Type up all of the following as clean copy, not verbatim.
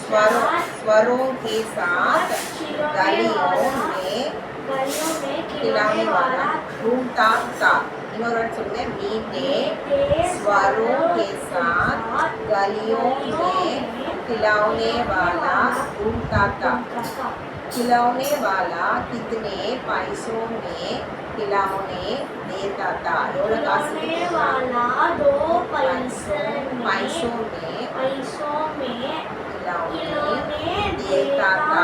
स्वरों के साथ गलियों में खिलाने वाला घूमता था। இன்னொரு சொல்லுங்க, मीठे स्वरों के साथ गलियों में खिलाने वाला घूमता था। खिलौने वाला कितने पैसों में खिलौने देता था? एवढं कासு वाला 2 पैसों में खिलौने देता था।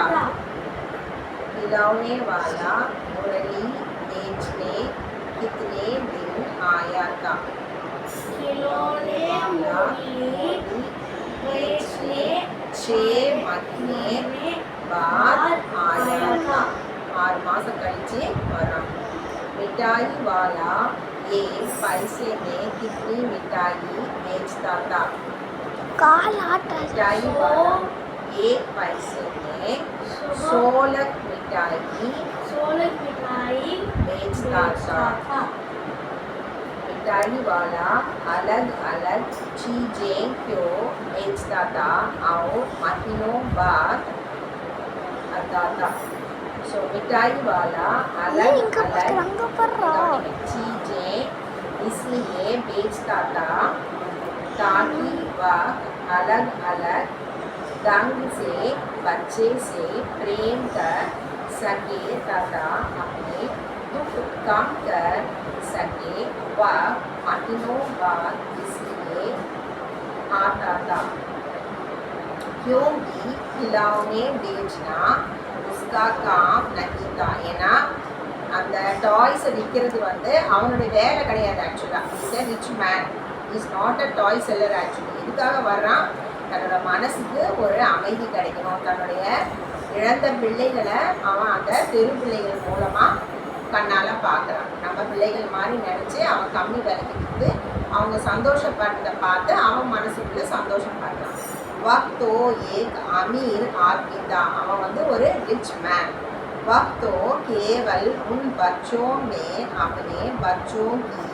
खिलौने वाला मुरली बेचने कितने दिन आया था? खिलौने मुरली बेचने 6 महीने बाद आया था। 6 मास कழிச்சு வரான்। मिठाई वाला एक पैसे में कितनी मिठाई बेचता था? मिठाई वाला एक पैसे में 16 मिठाई बेचता था। मिठाई वाला अलग अलग चीजें क्यों बेचता था और महीनों बाद आता था? सो मिठाई वाला अलग अलग चीजें इसलिए बेचता था ताकि वह अलग अलग ढंग से बच्चे से प्रेम कर सके तथा अपने दुख कम कर सके। वह महीनों बाद इसलिए आता था क्योंकि खिलौने बेचना उसका काम नहीं था। ஏன்னா அந்த டாய்ஸை விற்கிறது வந்து அவனுடைய வேலை கிடையாது. ஆக்சுவலாக is a rich man, is not a toy seller. Actually இதுக்காக வர்றான், தன்னோட மனசுக்கு ஒரு அமைதி கிடைக்கணும். தன்னுடைய இழந்த பிள்ளைகளை அவன் அந்த தெரு பிள்ளைகள் மூலமாக கண்ணால் பார்க்குறான். நம்ம பிள்ளைகள் மாதிரி நினச்சி அவன் கம்மி விலைக்கு விற்று அவங்க சந்தோஷப்படுறதை பார்த்து அவன் மனசுக்குள்ளே சந்தோஷப்படுறான். वक्तो एक अमीर आदमी था, அவன் வந்து ஒரு ரிச் மேன். वक्तो केवल उन बच्चों में अपने बच्चों की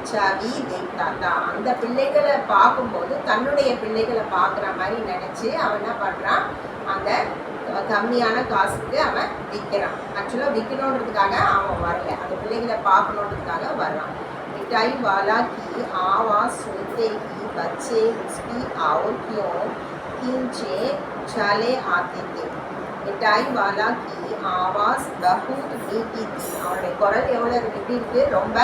छवि देखता था. அந்த பிள்ளைகளை பார்க்கும்போது தன்னுடைய பிள்ளைகளை பார்க்குற மாதிரி நினச்சி அவன் என்ன பண்ணுறான், அந்த கம்மியான காசுக்கு அவன் விற்கிறான். ஆக்சுவலாக விற்கணுன்றதுக்காக அவன் வரல, அந்த பிள்ளைகளை பார்க்கணுன்றதுக்காக வர்றான். मिठाई वाला की आवाज़ सुनते ही बच्चे उसकी आवाज़ों खींचे चले आते थे. मिठाई वाला की आवाज़ बहुत मीठी थी. அவனுடைய குரல் எவ்வளோ எப்படி இருக்குது, ரொம்ப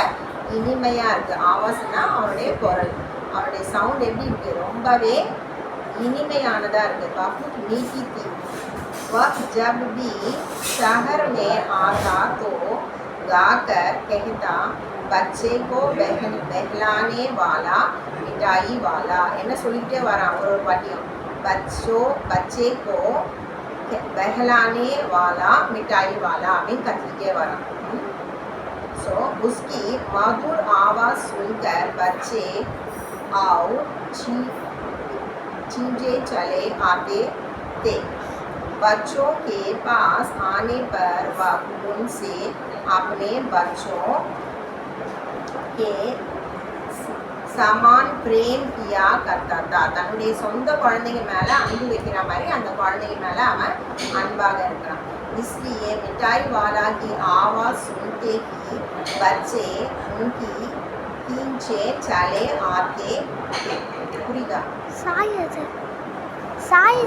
இனிமையாக இருக்குது. ஆவாஸ்னா அவனுடைய குரல், அவனுடைய சவுண்ட் எப்படி இருக்குது, ரொம்பவே இனிமையானதாக இருக்குது. बहुत मीठी थी. वह जब भी शहर में आता तो गाकर कहता बच्चे को बहलाने वाला मिठाई वाला. என்ன சொல்லிகிட்டே வரான் ஒரு வாட்டியும், बच्चे को बहलाने वाला मिठाई वाला அப்படின்னு கத்திக்கிட்டே வரான். सो उसकी मधुर आवाज़ सुनकर बच्चे और चींजे चले आते थे. बच्चों के पास आने पर वह उनसे अपने बच्चों के समान प्रेम किया करता था. தன்னுடைய சொந்த குழந்தைங்க மேலே அன்பு வைக்கிற மாதிரி அந்த குழந்தைங்க மேலே அவன் அன்பாக இருக்கிறான். इसलिए मिठाई वाला की आवाज़ सुनते ही बच्चे उनकी पीछे चले आते थे. புரியுதா? சாய்